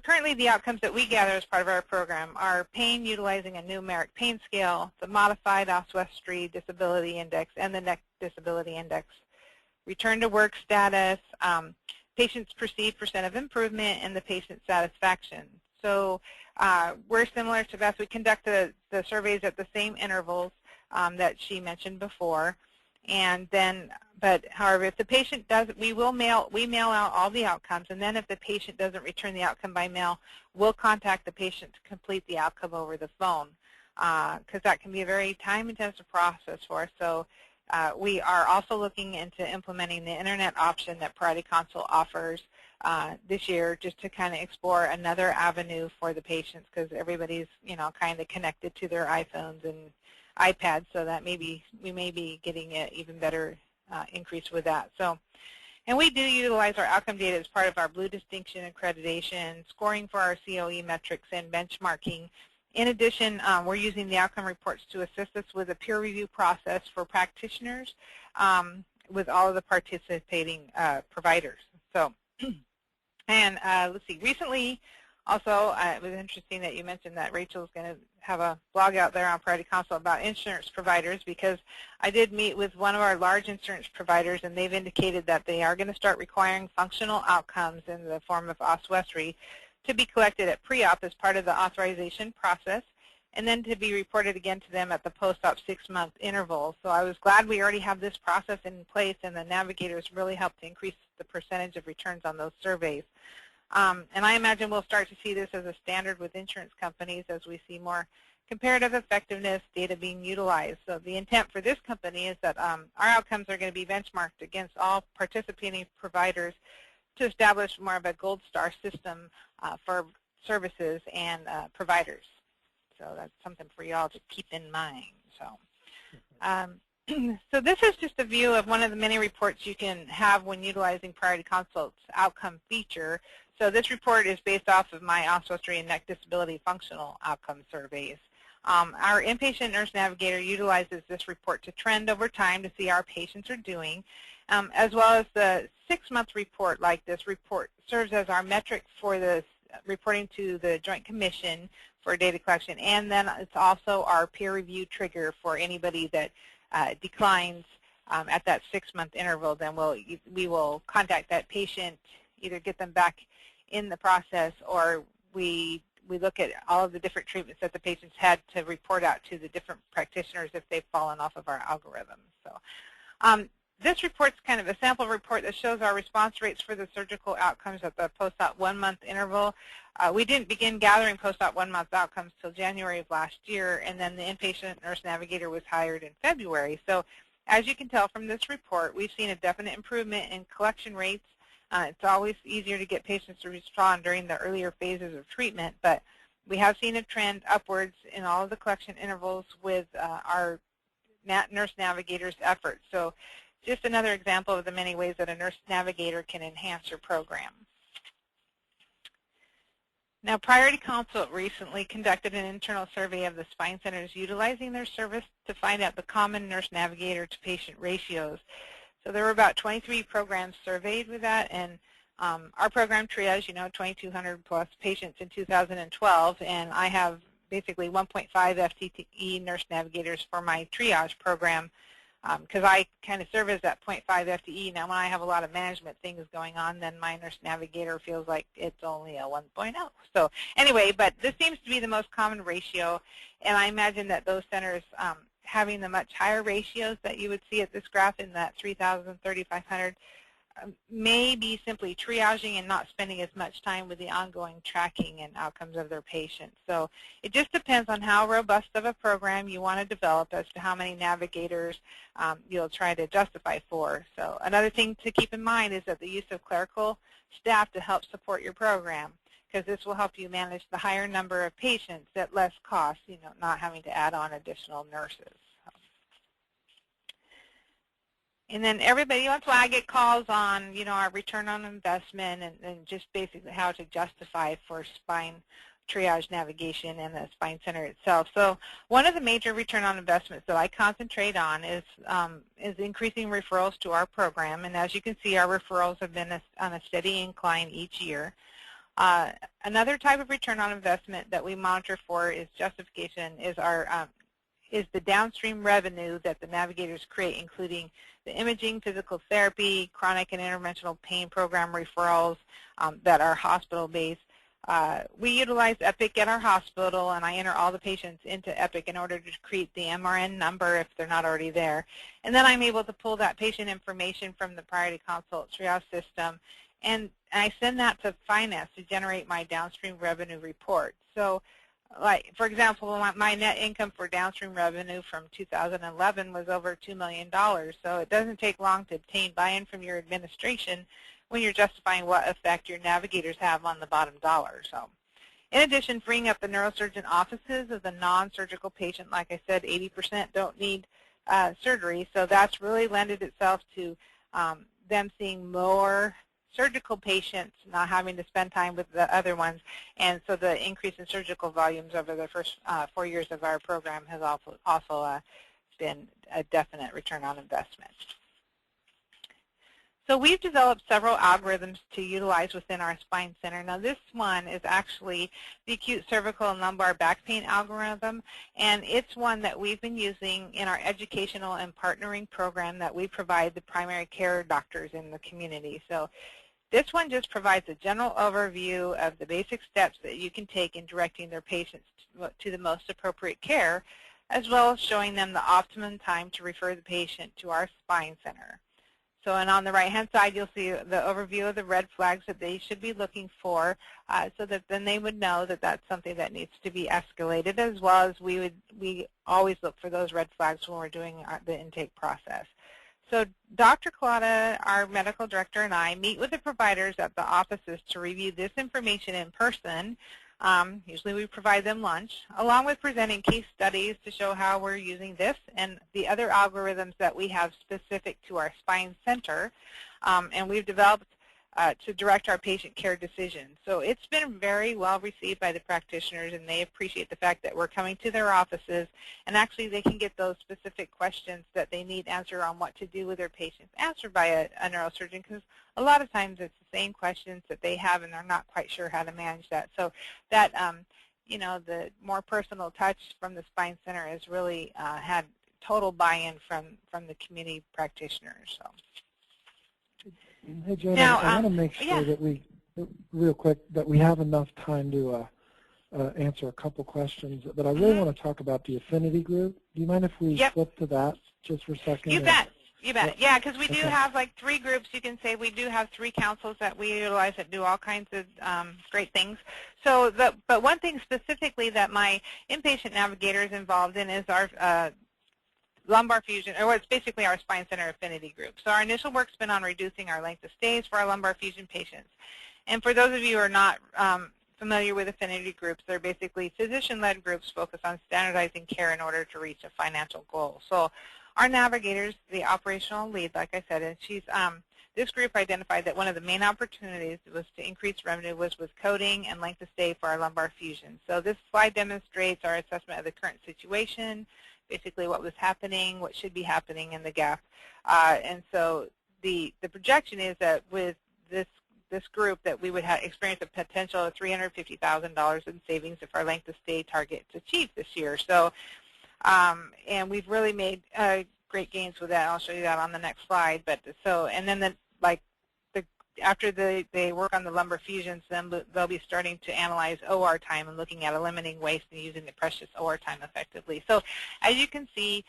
currently the outcomes that we gather as part of our program are pain utilizing a numeric pain scale, the modified Oswestry Disability Index, and the Neck Disability Index, return to work status, patient's perceived % of improvement, and the patient satisfaction. So we're similar to Beth. We conduct the surveys at the same intervals that she mentioned before. And then, but however, if the patient does, we mail out all the outcomes. And then if the patient doesn't return the outcome by mail, we'll contact the patient to complete the outcome over the phone, because that can be a very time-intensive process for us. So we are also looking into implementing the internet option that Priority Consult offers this year, just to kind of explore another avenue for the patients, because everybody's kind of connected to their iPhones and iPads, so that we may be getting an even better increase with that. So, and we do utilize our outcome data as part of our Blue Distinction accreditation, scoring for our COE metrics, and benchmarking. In addition, we're using the outcome reports to assist us with a peer review process for practitioners with all of the participating providers. So, and let's see, recently Also, it was interesting that you mentioned that Rachel's going to have a blog out there on Priority Consult about insurance providers, because I did meet with one of our large insurance providers, and they've indicated that they are going to start requiring functional outcomes in the form of oswestry to be collected at pre-op as part of the authorization process, and then to be reported again to them at the post-op 6-month interval. So I was glad we already have this process in place, and the navigators really helped to increase the percentage of returns on those surveys. And I imagine we'll start to see this as a standard with insurance companies as we see more comparative effectiveness data being utilized. So the intent for this company is that our outcomes are going to be benchmarked against all participating providers to establish more of a gold star system for services and providers. So that's something for you all to keep in mind. So this is just a view of one of the many reports you can have when utilizing Priority Consult's outcome feature. So this report is based off of my oswestry and neck disability functional outcome surveys. Our inpatient nurse navigator utilizes this report to trend over time to see how our patients are doing, as well as the 6-month report. Like this report serves as our metric for the reporting to the Joint Commission for data collection, and then it's also our peer review trigger for anybody that declines at that 6-month interval. Then we will contact that patient, either get them back in the process, or we look at all of the different treatments that the patients had to report out to the different practitioners if they've fallen off of our algorithm. So this report's kind of a sample report that shows our response rates for the surgical outcomes at the post-op 1-month interval. We didn't begin gathering post-op 1-month outcomes till January of last year, and then the inpatient nurse navigator was hired in February. So as you can tell from this report, we've seen a definite improvement in collection rates. It's always easier to get patients to respond during the earlier phases of treatment, but we have seen a trend upwards in all of the collection intervals with our nurse navigator's efforts. So just another example of the many ways that a nurse navigator can enhance your program. Now, Priority Consult recently conducted an internal survey of the spine centers utilizing their service to find out the common nurse navigator to patient ratios. So there were about 23 programs surveyed with that, and our program triage, 2,200 plus patients in 2012, and I have basically 1.5 FTE nurse navigators for my triage program, because I kind of serve as that 0.5 FTE. Now, when I have a lot of management things going on, then my nurse navigator feels like it's only a 1.0. So anyway, but this seems to be the most common ratio, and I imagine that those centers having the much higher ratios that you would see at this graph in that 3,000, 3,500 may be simply triaging and not spending as much time with the ongoing tracking and outcomes of their patients. So it just depends on how robust of a program you want to develop as to how many navigators you'll try to justify for. So another thing to keep in mind is that the use of clerical staff to help support your program, because this will help you manage the higher number of patients at less cost, not having to add on additional nurses. And then everybody, once in a while I get calls on, our return on investment and just basically how to justify for spine triage navigation and the spine center itself. So one of the major return on investments that I concentrate on is increasing referrals to our program. And as you can see, our referrals have been on a steady incline each year. Another type of return on investment that we monitor for is justification, is the downstream revenue that the navigators create, including the imaging, physical therapy, chronic and interventional pain program referrals that are hospital-based. We utilize Epic at our hospital, and I enter all the patients into Epic in order to create the MRN number if they're not already there. And then I'm able to pull that patient information from the Priority Consult triage system, and I send that to finance to generate my downstream revenue report. So, like, for example, my net income for downstream revenue from 2011 was over $2 million. So it doesn't take long to obtain buy-in from your administration when you're justifying what effect your navigators have on the bottom dollar. So, in addition, freeing up the neurosurgeon offices of the non-surgical patient, like I said, 80% don't need surgery. So that's really lended itself to them seeing more surgical patients, not having to spend time with the other ones, and so the increase in surgical volumes over the first 4 years of our program has also been a definite return on investment. So we've developed several algorithms to utilize within our spine center. Now this one is actually the acute cervical and lumbar back pain algorithm, and it's one that we've been using in our educational and partnering program that we provide the primary care doctors in the community. So this one just provides a general overview of the basic steps that you can take in directing their patients to the most appropriate care, as well as showing them the optimum time to refer the patient to our spine center. So, and on the right-hand side, you'll see the overview of the red flags that they should be looking for, so that then they would know that that's something that needs to be escalated, as well as we always look for those red flags when we're doing the intake process. So Dr. Collada, our medical director, and I meet with the providers at the offices to review this information in person. Usually we provide them lunch, along with presenting case studies to show how we're using this and the other algorithms that we have specific to our spine center, and we've developed to direct our patient care decisions. So it's been very well received by the practitioners, and they appreciate the fact that we're coming to their offices, and actually they can get those specific questions that they need answered on what to do with their patients answered by a neurosurgeon, because a lot of times it's the same questions that they have and they're not quite sure how to manage that. So that, you know, the more personal touch from the spine center has really had total buy-in from the community practitioners. So. Hey, Jane, Now, I want to make sure that we, real quick, that we have enough time to answer a couple questions, but I really want to talk about the affinity group. Do you mind if we flip to that just for a second? You bet. You bet. Yeah, because we do have like 3 groups. You can say we do have 3 councils that we utilize that do all kinds of great things. So, but one thing specifically that my inpatient navigator is involved in is our lumbar fusion, or it's basically our spine center affinity group. So our initial work's been on reducing our length of stays for our lumbar fusion patients. And for those of you who are not familiar with affinity groups, they're basically physician-led groups focused on standardizing care in order to reach a financial goal. So our navigators, the operational lead, like I said, and she's this group identified that one of the main opportunities was to increase revenue was with coding and length of stay for our lumbar fusion. So this slide demonstrates our assessment of the current situation, basically what was happening, what should be happening in the gap. And so the projection is that with this group that we would experience a potential of $350,000 in savings if our length of stay target is achieved this year. So, and we've really made great gains with that. I'll show you that on the next slide. But so, and then after they work on the lumbar fusions, then they'll be starting to analyze OR time and looking at eliminating waste and using the precious OR time effectively. So as you can see,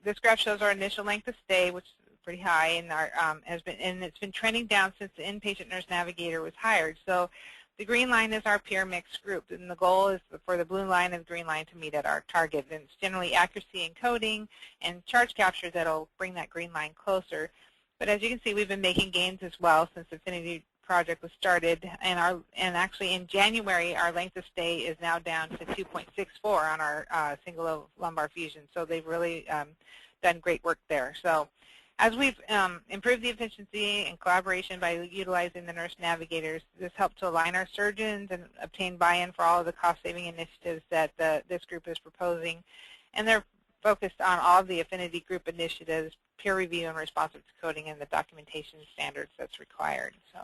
this graph shows our initial length of stay, which is pretty high, and it's been trending down since the inpatient nurse navigator was hired. So the green line is our peer mixed group, and the goal is for the blue line and the green line to meet at our target. And it's generally accuracy in coding and charge capture that'll bring that green line closer. But as you can see, we've been making gains as well since the Affinity project was started. And actually in January, our length of stay is now down to 2.64 on our single lumbar fusion. So they've really done great work there. So as we've improved the efficiency and collaboration by utilizing the nurse navigators, this helped to align our surgeons and obtain buy-in for all of the cost-saving initiatives that this group is proposing. And they're focused on all of the affinity group initiatives, peer review and responsive to coding, and the documentation standards that's required. So,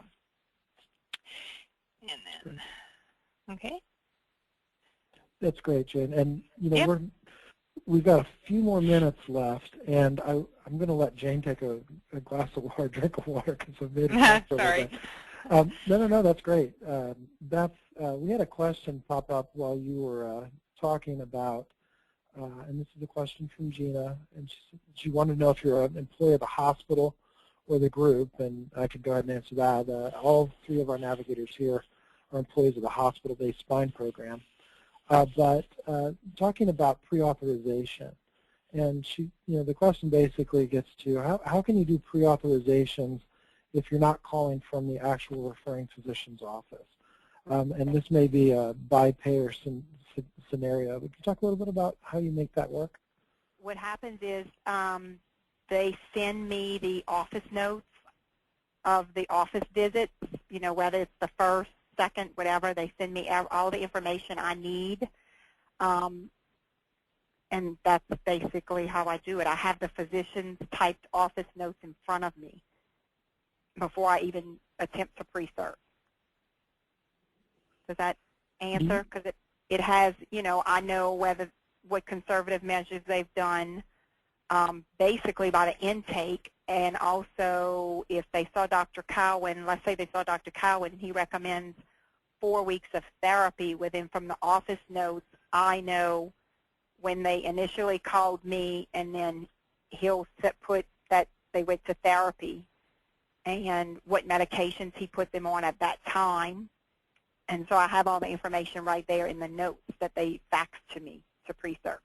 and then, okay. That's great, Jane. And you know, we've got a few more minutes left, and I'm going to let Jane take a glass of water, drink of water, because I've made it. Sorry. No, that's great. Beth, we had a question pop up while you were talking about. And this is a question from Gina, and she wanted to know if you're an employee of the hospital or the group, and I could go ahead and answer that. All 3 of our navigators here are employees of the hospital-based spine program. But talking about pre-authorization, and the question basically gets to how can you do pre-authorizations if you're not calling from the actual referring physician's office? And this may be a by-payer scenario. Would you talk a little bit about how you make that work? What happens is they send me the office notes of the office visits, whether it's the first, second, whatever. They send me all the information I need, and that's basically how I do it. I have the physician's typed office notes in front of me, before I even attempt to pre-cert. Does that answer? Because it has, I know what conservative measures they've done basically by the intake, and also if they saw Dr. Cowan, let's say they saw Dr. Cowan, he recommends 4 weeks of therapy with him from the office notes. I know when they initially called me, and then he'll put that they went to therapy and what medications he put them on at that time. And so I have all the information right there in the notes that they faxed to me to pre-cert.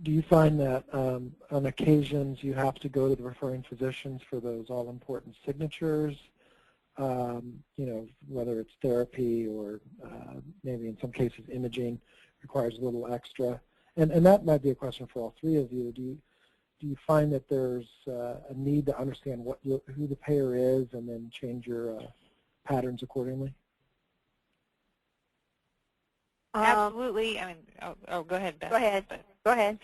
Do you find that on occasions you have to go to the referring physicians for those all-important signatures, whether it's therapy or maybe in some cases imaging requires a little extra? And that might be a question for all three of you. Do you find that there's a need to understand who the payer is and then change your patterns accordingly? Absolutely. I mean, go ahead, Beth. Go ahead.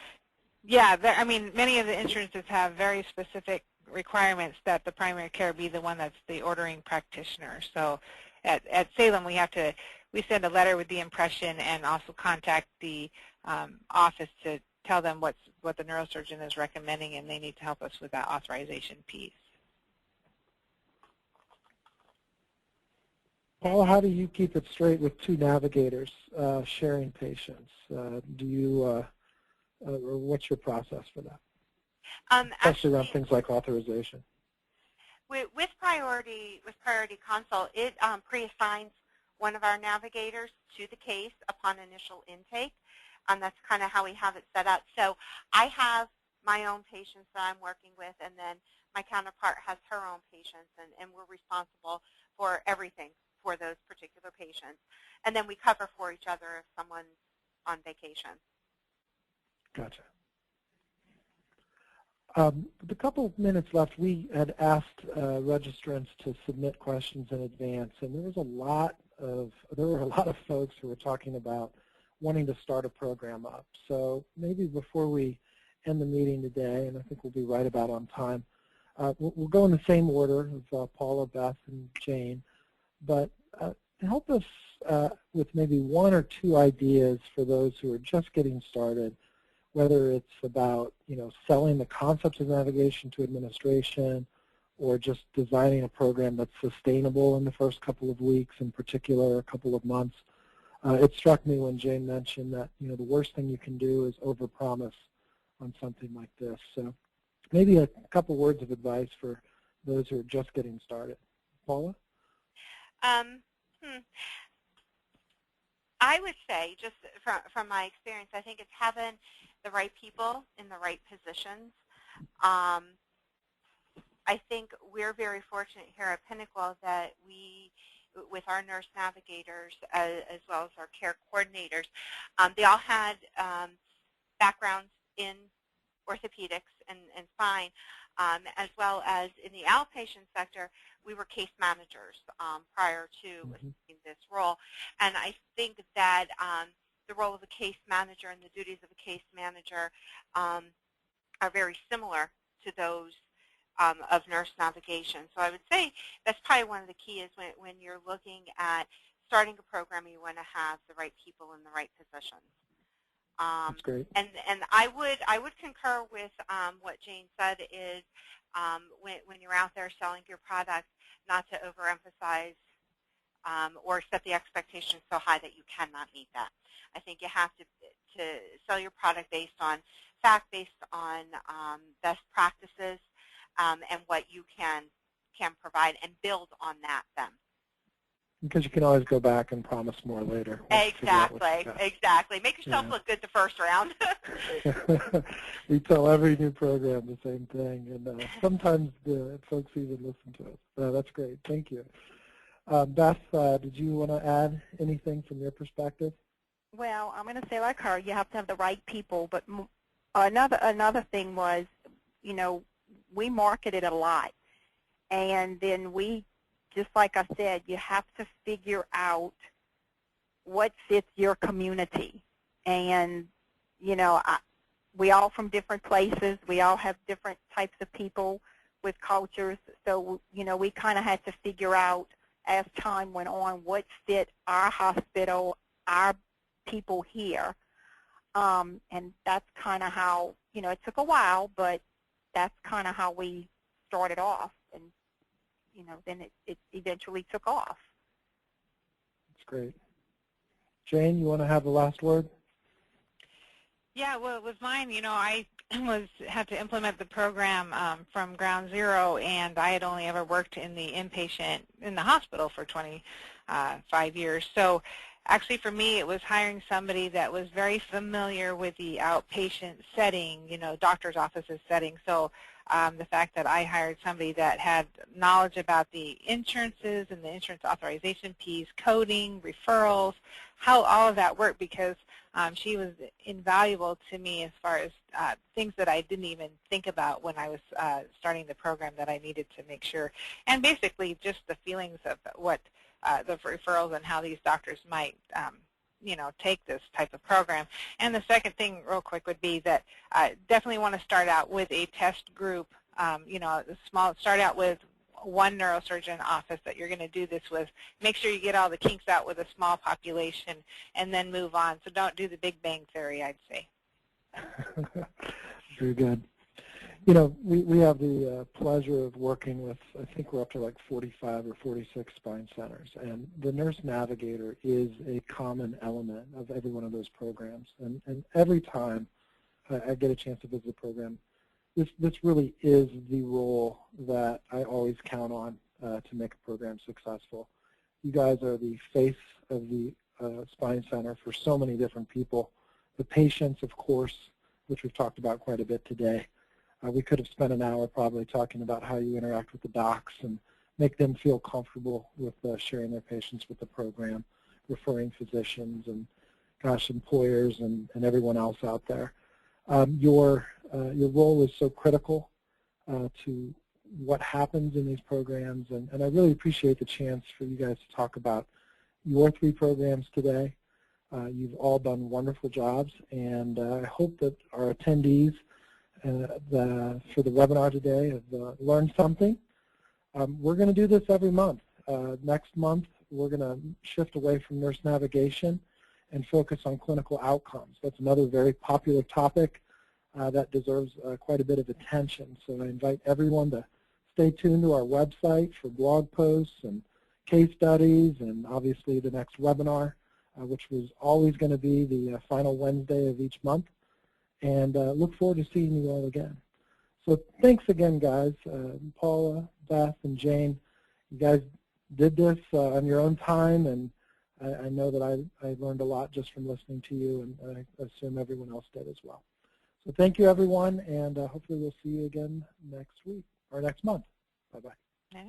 Yeah, many of the insurances have very specific requirements that the primary care be the one that's the ordering practitioner. So at Salem, we send a letter with the impression and also contact the office to tell them what the neurosurgeon is recommending, and they need to help us with that authorization piece. Paul, how do you keep it straight with two navigators sharing patients? Or what's your process for that? Especially around things like authorization. With priority consult, it pre-assigns one of our navigators to the case upon initial intake. That's kind of how we have it set up. So I have my own patients that I'm working with, and then my counterpart has her own patients, and we're responsible for everything for those particular patients. And then we cover for each other if someone's on vacation. Gotcha. With a couple of minutes left, we had asked registrants to submit questions in advance, and there were a lot of folks who were talking about wanting to start a program up. So maybe before we end the meeting today, and I think we'll be right about on time, we'll go in the same order of Paula, Beth, and Jane. But to help us with maybe one or two ideas for those who are just getting started, whether it's about selling the concepts of navigation to administration, or just designing a program that's sustainable in the first couple of weeks, in particular a couple of months. It struck me when Jane mentioned that the worst thing you can do is overpromise on something like this. So maybe a couple words of advice for those who are just getting started. Paula? I would say, just from my experience, I think it's having the right people in the right positions. I think we're very fortunate here at Pinnacle that we, with our nurse navigators as well as our care coordinators, they all had backgrounds in orthopedics and spine, as well as in the outpatient sector. We were case managers prior to assuming this role, and I think that the role of a case manager and the duties of a case manager are very similar to those of nurse navigation. So I would say that's probably one of the keys when you're looking at starting a program. You want to have the right people in the right positions. That's great. And I would concur with what Jane said is when you're out there selling your product, not to overemphasize or set the expectations so high that you cannot meet that. I think you have to sell your product based on fact, based on best practices, and what you can provide, and build on that then. Because you can always go back and promise more later. Exactly. Make yourself look good the first round. We tell every new program the same thing, and sometimes the folks even listen to us. That's great. Thank you. Beth, did you want to add anything from your perspective? Well, I'm going to say like her, you have to have the right people. But another thing was, we marketed a lot, and then we, just like I said, you have to figure out what fits your community. And, we all from different places. We all have different types of people. with cultures. So, we kind of had to figure out as time went on what fit our hospital, our people here. And that's kind of how, it took a while, but that's kind of how we started off. And, then it eventually took off. That's great. Jane, you want to have the last word? Yeah, well, with mine, I had to implement the program from ground zero, and I had only ever worked in the inpatient in the hospital for 25 years. So actually for me it was hiring somebody that was very familiar with the outpatient setting, doctor's offices setting. So the fact that I hired somebody that had knowledge about the insurances and the insurance authorization piece, coding, referrals, how all of that worked, because she was invaluable to me as far as things that I didn't even think about when I was starting the program that I needed to make sure. And basically just the feelings of what the referrals and how these doctors might take this type of program. And the second thing real quick would be that I definitely want to start out with a test group, start out with one neurosurgeon office that you're going to do this with. Make sure you get all the kinks out with a small population and then move on. So don't do the Big Bang Theory, I'd say. Very good. We have the pleasure of working with, I think we're up to like 45 or 46 spine centers, and the Nurse Navigator is a common element of every one of those programs. And every time I get a chance to visit the program, this really is the role that I always count on to make a program successful. You guys are the face of the spine center for so many different people. The patients, of course, which we've talked about quite a bit today. We could have spent an hour probably talking about how you interact with the docs and make them feel comfortable with sharing their patients with the program, referring physicians and, gosh, employers and everyone else out there. Your role is so critical to what happens in these programs, and I really appreciate the chance for you guys to talk about your 3 programs today. You've all done wonderful jobs, and I hope that our attendees for the webinar today have learned something. We're going to do this every month. Next month, we're going to shift away from nurse navigation and focus on clinical outcomes. That's another very popular topic that deserves quite a bit of attention. So I invite everyone to stay tuned to our website for blog posts and case studies, and obviously the next webinar, which was always going to be the final Wednesday of each month. And look forward to seeing you all again. So thanks again, guys. Paula, Beth, and Jane, you guys did this on your own time, and I know that I learned a lot just from listening to you, and I assume everyone else did as well. So thank you, everyone, and hopefully we'll see you again next week or next month. Bye-bye.